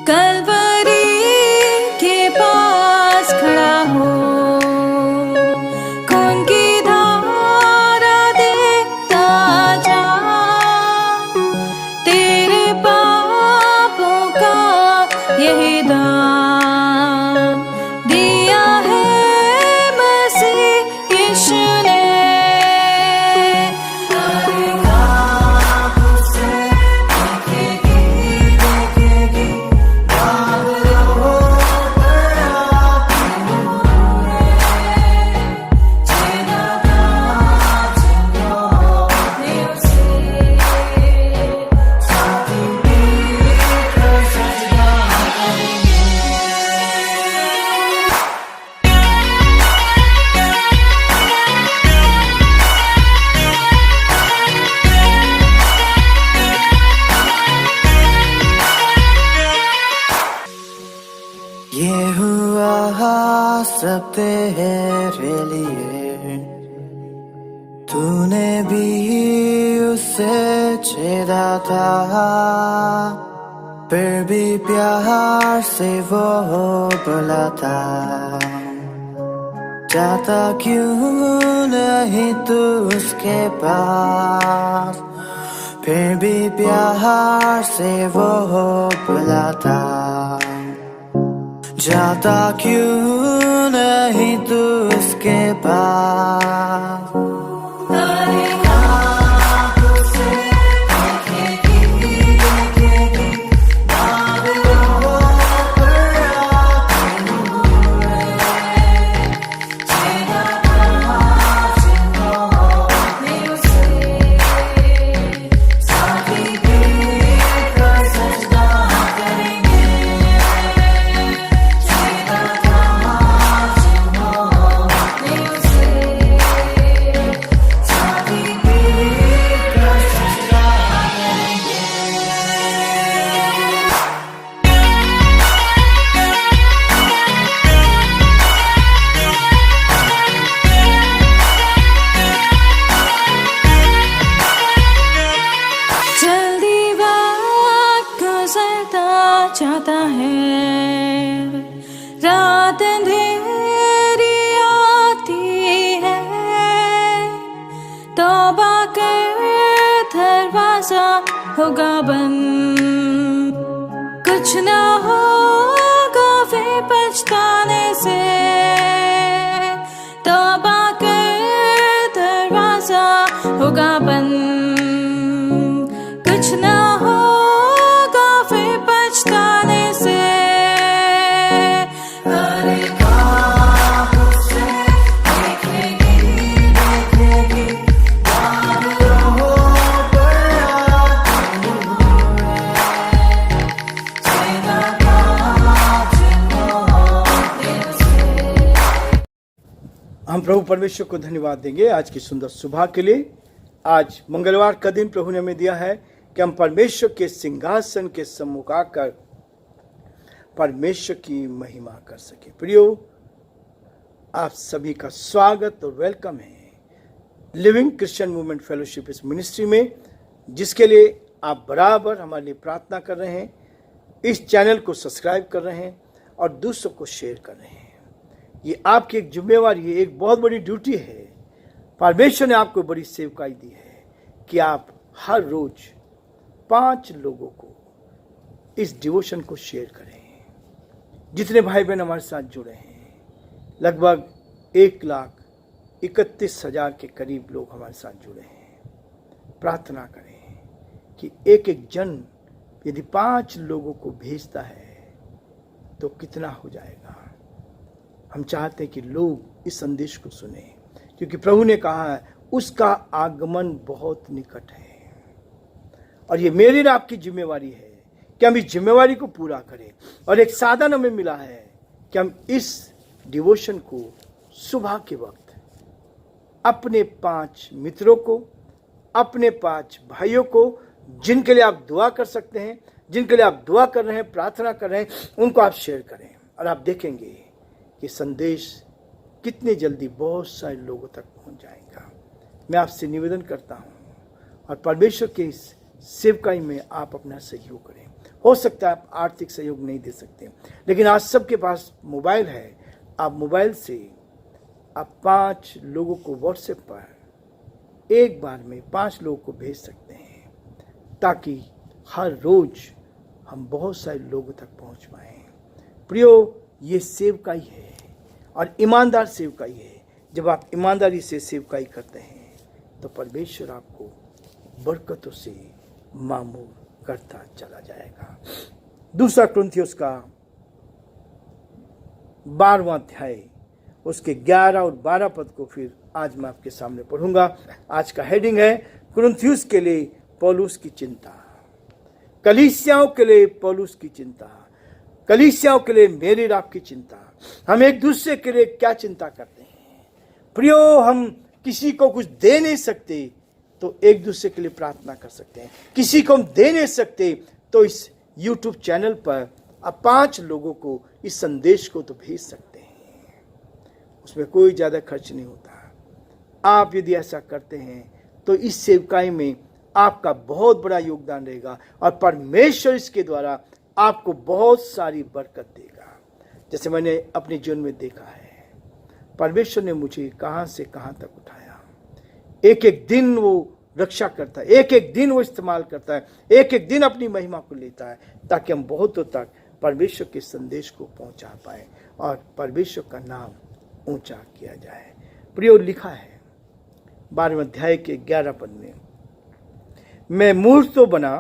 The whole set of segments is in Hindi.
कलवरी के पास खड़ा हो, खून की धारा देखता जा, तेरे पापों का यही दाम दिया है मसीह यीशु ने। ये हुआ सब तेरे लिए, तूने भी उसे छेड़ा था, फिर भी प्यार से वो बुलाता, जाता क्यों नहीं तू उसके पास, फिर भी प्यार से वो बुलाता, जाता क्यों नहीं तू उसके पास। चाहता है, रात अंधेरी आती है, तौबा कर दरवाजा होगा बंद, कुछ ना होगा वे पछताने से, तौबा कर दरवाजा होगा बंद, कुछ ना होगा फिर पछताने से। हम प्रभु परमेश्वर को धन्यवाद देंगे आज की सुंदर सुबह के लिए। आज मंगलवार का दिन प्रभु ने हमें दिया है कि हम परमेश्वर के सिंहासन के सम्मुख आकर परमेश्वर की महिमा कर सके। प्रियो, आप सभी का स्वागत और वेलकम है लिविंग क्रिश्चियन मूवमेंट फेलोशिप इस मिनिस्ट्री में, जिसके लिए आप बराबर हमारे लिए प्रार्थना कर रहे हैं, इस चैनल को सब्सक्राइब कर रहे हैं और दूसरों को शेयर कर रहे हैं। ये आपकी एक जिम्मेवारी है, एक बहुत बड़ी ड्यूटी है। परमेश्वर ने आपको बड़ी सेवकाई दी है कि आप हर रोज 5 लोगों को इस डिवोशन को शेयर करें। जितने भाई बहन हमारे साथ जुड़े हैं, लगभग 1,31,000 के करीब लोग हमारे साथ जुड़े हैं। प्रार्थना करें कि एक एक जन यदि 5 लोगों को भेजता है तो कितना हो जाएगा। हम चाहते हैं कि लोग इस संदेश को सुने, क्योंकि प्रभु ने कहा है उसका आगमन बहुत निकट है। और ये मेरी और आपकी जिम्मेवारी है कि हम इस जिम्मेवारी को पूरा करें। और एक साधन हमें मिला है कि हम इस डिवोशन को सुबह के वक्त अपने 5 मित्रों को, अपने 5 भाइयों को, जिनके लिए आप दुआ कर सकते हैं, जिनके लिए आप दुआ कर रहे हैं, प्रार्थना कर रहे हैं, उनको आप शेयर करें। और आप देखेंगे कि संदेश कितने जल्दी बहुत सारे लोगों तक पहुंच जाएगा। मैं आपसे निवेदन करता हूं और परमेश्वर के इस सेवकाई में आप अपना सहयोग करें। हो सकता है आप आर्थिक सहयोग नहीं दे सकते, लेकिन आज सबके पास मोबाइल है। आप मोबाइल से आप 5 लोगों को व्हाट्सएप पर एक बार में 5 लोगों को भेज सकते हैं, ताकि हर रोज हम बहुत सारे लोगों तक पहुंच पाए। प्रियो, ये सेवकाई है और ईमानदार सेवकाई है। जब आप ईमानदारी से सेवकाई करते हैं तो परमेश्वर आपको बरकतों से मामूल करता चला जाएगा। दूसरा कुरिन्थियों का 12वां अध्याय उसके 11 और 12 पद को फिर आज मैं आपके सामने पढ़ूंगा। आज का हेडिंग है कुरिन्थियों के लिए पौलुस की चिंता। कलीसियाओं के लिए पौलुस की चिंता, कलीसियाओं के लिए मेरी और आपकी चिंता। हम एक दूसरे के लिए क्या चिंता करते हैं प्रियो? हम किसी को कुछ दे नहीं सकते तो एक दूसरे के लिए प्रार्थना कर सकते हैं। किसी को हम दे नहीं सकते तो इस YouTube चैनल पर आप 5 लोगों को इस संदेश को तो भेज सकते हैं। उसमें कोई ज्यादा खर्च नहीं होता। आप यदि ऐसा करते हैं तो इस सेवकाई में आपका बहुत बड़ा योगदान रहेगा और परमेश्वर इसके द्वारा आपको बहुत सारी बरकत देगा। जैसे मैंने अपने जीवन में देखा है, परमेश्वर ने मुझे कहां से कहां तक उठाया। एक एक दिन वो रक्षा करता है, एक एक दिन वो इस्तेमाल करता है, एक एक दिन अपनी महिमा को लेता है, ताकि हम बहुतों तक परमेश्वर के संदेश को पहुंचा पाए और परमेश्वर का नाम ऊंचा किया जाए। प्रियो, लिखा है 12वें अध्याय के 11 पद में, मैं मूर्ख तो बना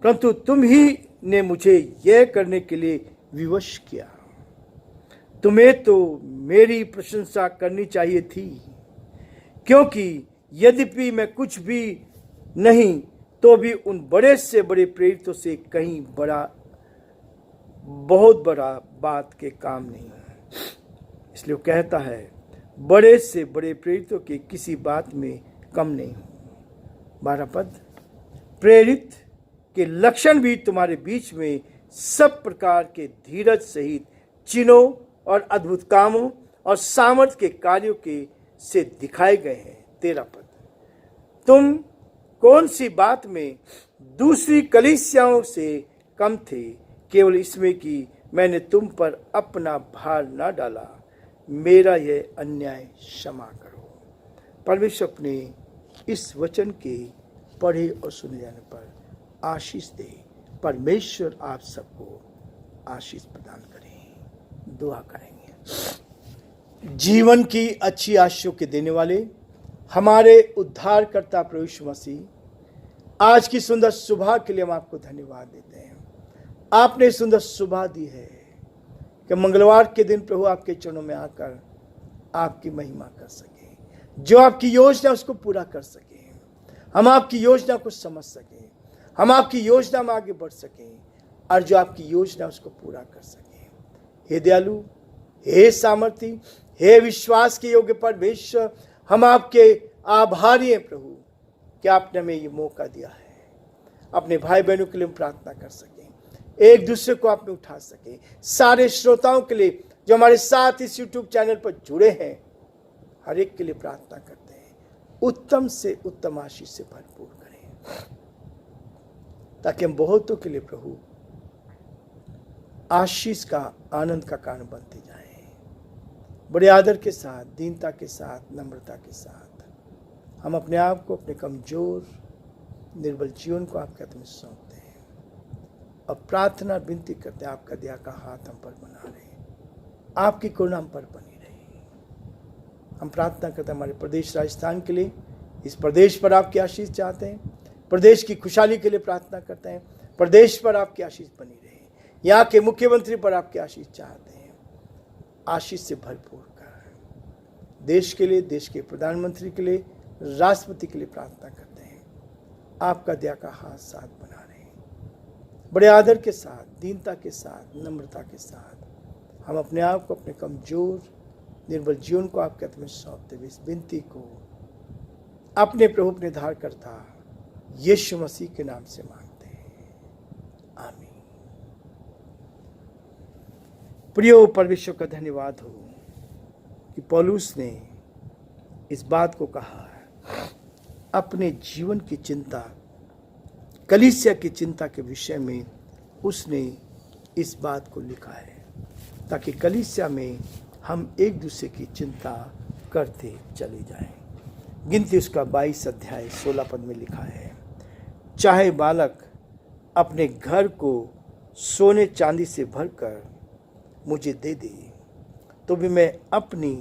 परंतु तुम ही ने मुझे यह करने के लिए विवश किया। तुम्हें तो मेरी प्रशंसा करनी चाहिए थी, क्योंकि यद्यपि मैं कुछ भी नहीं तो भी उन बड़े से बड़े प्रेरितों से कहीं बहुत बड़ा बात के काम नहीं है। इसलिए वो कहता है, बड़े से बड़े प्रेरितों के किसी बात में कम नहीं हूं। 12 पद, प्रेरित के लक्षण भी तुम्हारे बीच में सब प्रकार के धीरज सहित चिन्हों और अद्भुत कामों और सामर्थ्य के कार्यों के से दिखाए गए हैं। 13 पद, तुम कौन सी बात में दूसरी कलीसियाओं से कम थे, केवल इसमें कि मैंने तुम पर अपना भार न डाला। मेरा यह अन्याय क्षमा करो। परमेश्वर अपने इस वचन के पढ़े और सुने जाने पर आशीष दे। परमेश्वर आप सबको आशीष प्रदान करें। दुआ करेंगे। जीवन की अच्छी आशीषों के देने वाले हमारे उद्धारकर्ता प्रभु यीशु मसीह, आज की सुंदर सुबह के लिए हम आपको धन्यवाद देते हैं। आपने सुंदर सुबह दी है कि मंगलवार के दिन प्रभु आपके चरणों में आकर आपकी महिमा कर सके, जो आपकी योजना उसको पूरा कर सके, हम आपकी योजना को समझ सके, हम आपकी योजना में आगे बढ़ सके और जो आपकी योजना उसको पूरा कर सके। हे दयालु, हे सामर्थी, हे विश्वास के योग्य परमेश्वर, हम आपके आभारी हैं प्रभु कि आपने हमें ये मौका दिया है अपने भाई बहनों के लिए प्रार्थना कर सके, एक दूसरे को आप में उठा सके। सारे श्रोताओं के लिए जो हमारे साथ इस YouTube चैनल पर जुड़े हैं, हर एक के लिए प्रार्थना करते हैं, उत्तम से उत्तम आशीष से भरपूर करें, ताकि हम बहुतों के लिए प्रभु आशीष का आनंद का कारण बनते जाएं। बड़े आदर के साथ, दीनता के साथ, नम्रता के साथ हम अपने आप को, अपने कमजोर निर्बल जीवन को आपके हाथ में सौंपते हैं और प्रार्थना विनती करते हैं, आपका दया का हाथ हम पर बना रहे, आपकी करुणा हम पर बनी रहे। हम प्रार्थना करते हैं हमारे प्रदेश राजस्थान के लिए, इस प्रदेश पर आपकी आशीष चाहते हैं, प्रदेश की खुशहाली के लिए प्रार्थना करते हैं, प्रदेश पर आपकी आशीष बनी रहे, यहाँ के मुख्यमंत्री पर आपकी आशीष चाहते हैं, आशीष से भरपूर कर। देश के लिए, देश के प्रधानमंत्री के लिए, राष्ट्रपति के लिए प्रार्थना करते हैं, आपका दया का हाथ साथ बना रहे। बड़े आदर के साथ, दीनता के साथ, नम्रता के साथ हम अपने आप को, अपने कमजोर निर्बल जीवन को आपके हाथ में सौंपते हुए इस विनती को अपने प्रभु, अपने उद्धारकर्ता यीशु मसीह के नाम से मांगते हैं, आमीन। प्रियो, परमेश्वर का धन्यवाद हो कि कि पौलुस ने इस बात को कहा है, अपने जीवन की चिंता, कलीसिया की चिंता के विषय में उसने इस बात को लिखा है, ताकि कलीसिया में हम एक दूसरे की चिंता करते चले जाएं। गिनती उसका 22 अध्याय 16 पद में लिखा है, चाहे बालक अपने घर को सोने चांदी से भरकर मुझे दे दे, तो भी मैं अपनी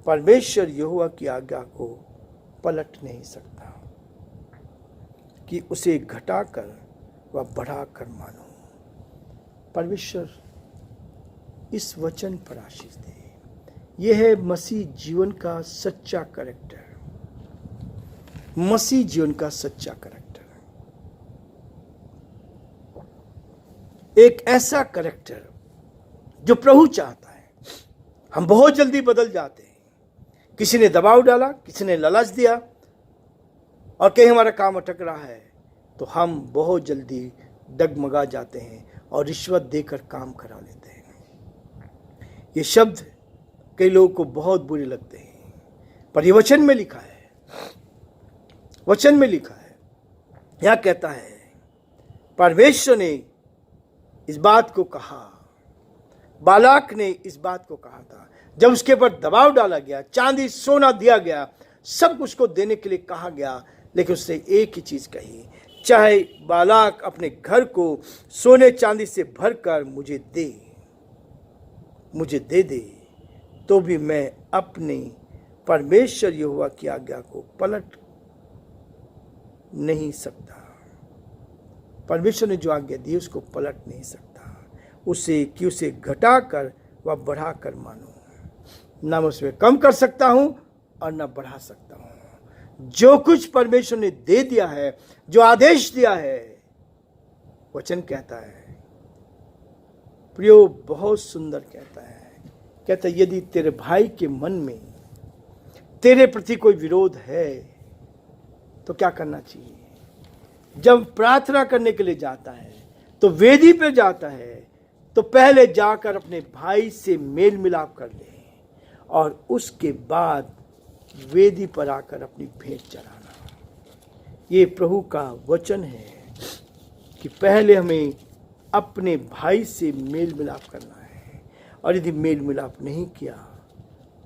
परमेश्वर यहोवा की आज्ञा को पलट नहीं सकता कि उसे घटाकर व बढ़ाकर मानो। परमेश्वर इस वचन पर आशीष दे। यह है मसीह जीवन का सच्चा कैरेक्टर, मसीह जीवन का सच्चा कैरेक्टर। एक ऐसा कैरेक्टर जो प्रभु चाहता है। हम बहुत जल्दी बदल जाते हैं। किसी ने दबाव डाला, किसी ने लालच दिया और कहीं हमारा काम अटक रहा है तो हम बहुत जल्दी डगमगा जाते हैं और रिश्वत देकर काम करा लेते हैं। ये शब्द कई लोगों को बहुत बुरे लगते हैं, पर ये वचन में लिखा है, वचन में लिखा है। यह कहता है, परमेश्वर ने इस बात को कहा, बालाक ने इस बात को कहा था। जब उसके ऊपर दबाव डाला गया, चांदी सोना दिया गया, सब कुछ को देने के लिए कहा गया, लेकिन उसने एक ही चीज कही, चाहे बालाक अपने घर को सोने चांदी से भरकर मुझे दे दे, तो भी मैं अपने परमेश्वर यहोवा की आज्ञा को पलट नहीं सकता। परमेश्वर ने जो आज्ञा दी उसको पलट नहीं सकता। उसे घटाकर व बढ़ाकर मानो। ना मैं उसमें कम कर सकता हूं और ना बढ़ा सकता हूं। जो कुछ परमेश्वर ने दे दिया है, जो आदेश दिया है, वचन कहता है, प्रियो बहुत सुंदर कहता है, यदि तेरे भाई के मन में तेरे प्रति कोई विरोध है तो क्या करना चाहिए? जब प्रार्थना करने के लिए जाता है तो वेदी पे जाता है तो पहले जाकर अपने भाई से मेल मिलाप कर ले और उसके बाद वेदी पर आकर अपनी भेंट चढ़ाना। ये प्रभु का वचन है कि पहले हमें अपने भाई से मेल मिलाप करना है, और यदि मेल मिलाप नहीं किया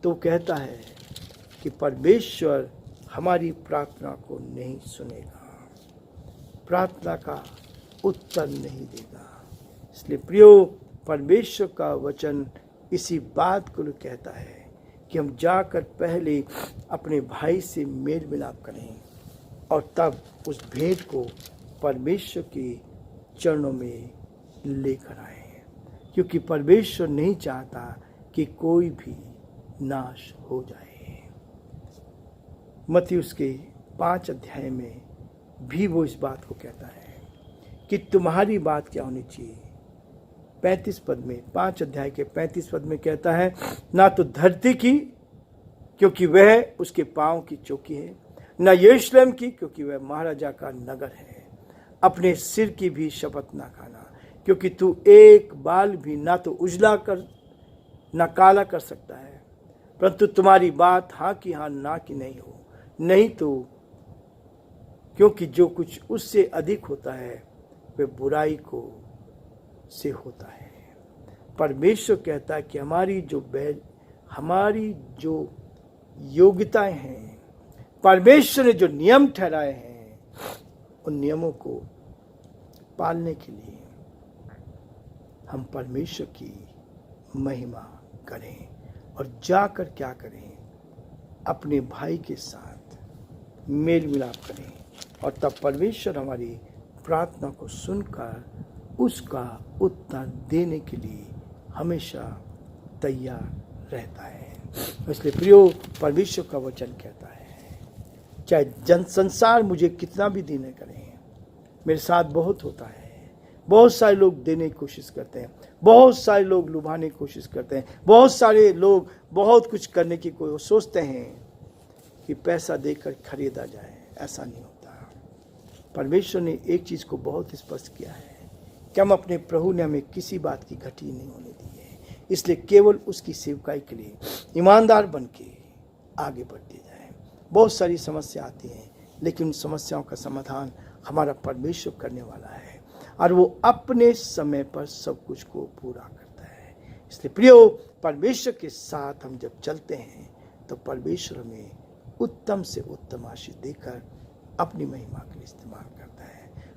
तो कहता है कि परमेश्वर हमारी प्रार्थना को नहीं सुनेगा, प्रार्थना का उत्तर नहीं देगा। इसलिए प्रियो, परमेश्वर का वचन इसी बात को कहता है कि हम जाकर पहले अपने भाई से मेल मिलाप करें और तब उस भेंट को परमेश्वर के चरणों में लेकर आए, क्योंकि परमेश्वर नहीं चाहता कि कोई भी नाश हो जाए। मत्ती उसके 5 अध्याय में भी वो इस बात को कहता है कि तुम्हारी बात क्या होनी चाहिए। 35 पद में, 5 अध्याय के 35 पद में कहता है, ना तो धरती की क्योंकि वह उसके पांव की चौकी है, ना यरूशलेम की क्योंकि वह महाराजा का नगर है। अपने सिर की भी शपथ ना खाना, क्योंकि तू एक बाल भी ना तो उजला कर ना काला कर सकता है, परंतु तुम्हारी बात हाँ की हाँ ना की नहीं हो, नहीं तो क्योंकि जो कुछ उससे अधिक होता है वह बुराई को से होता है। परमेश्वर कहता है कि हमारी जो योग्यताएं हैं, परमेश्वर ने जो नियम ठहराए हैं, उन नियमों को पालने के लिए हम परमेश्वर की महिमा करें और जाकर क्या करें, अपने भाई के साथ मेल मिलाप करें, और तब परमेश्वर हमारी प्रार्थना को सुनकर उसका उत्तर देने के लिए हमेशा तैयार रहता है। इसलिए प्रियो, परमेश्वर का वचन कहता है, चाहे जन संसार मुझे कितना भी देने करें, मेरे साथ बहुत होता है। बहुत सारे लोग देने की कोशिश करते हैं, बहुत सारे लोग लुभाने की कोशिश करते हैं, बहुत सारे लोग बहुत कुछ करने की कोशिश सोचते हैं कि पैसा देकर खरीदा जाए। ऐसा नहीं होता। परमेश्वर ने एक चीज को बहुत स्पष्ट किया है कि हम अपने प्रभु ने हमें किसी बात की घटी नहीं होने दी है, इसलिए केवल उसकी सेवकाई के लिए ईमानदार बन के आगे बढ़ते जाएं। बहुत सारी समस्या आती हैं, लेकिन उन समस्याओं का समाधान हमारा परमेश्वर करने वाला है और वो अपने समय पर सब कुछ को पूरा करता है। इसलिए प्रियो, परमेश्वर के साथ हम जब चलते हैं तो परमेश्वर हमें उत्तम से उत्तम आशीष देकर अपनी महिमा के लिए इस्तेमाल करता है।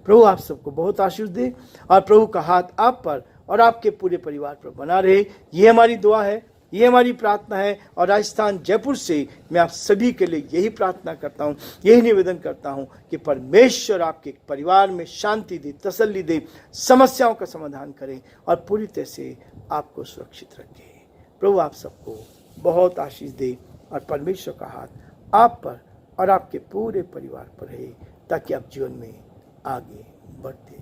प्रभु आप सबको बहुत आशीष दे और प्रभु का हाथ आप पर और आपके पूरे परिवार पर बना रहे। ये हमारी दुआ है, ये हमारी प्रार्थना है। और राजस्थान जयपुर से मैं आप सभी के लिए यही प्रार्थना करता हूँ, यही निवेदन करता हूँ कि परमेश्वर आपके परिवार में शांति दे, तसल्ली दे, समस्याओं का समाधान करें और पूरी तरह से आपको सुरक्षित रखे। प्रभु आप सबको बहुत आशीष दे और परमेश्वर का हाथ आप पर और आपके पूरे परिवार पर रहे, ताकि आप जीवन में आगे बढ़ते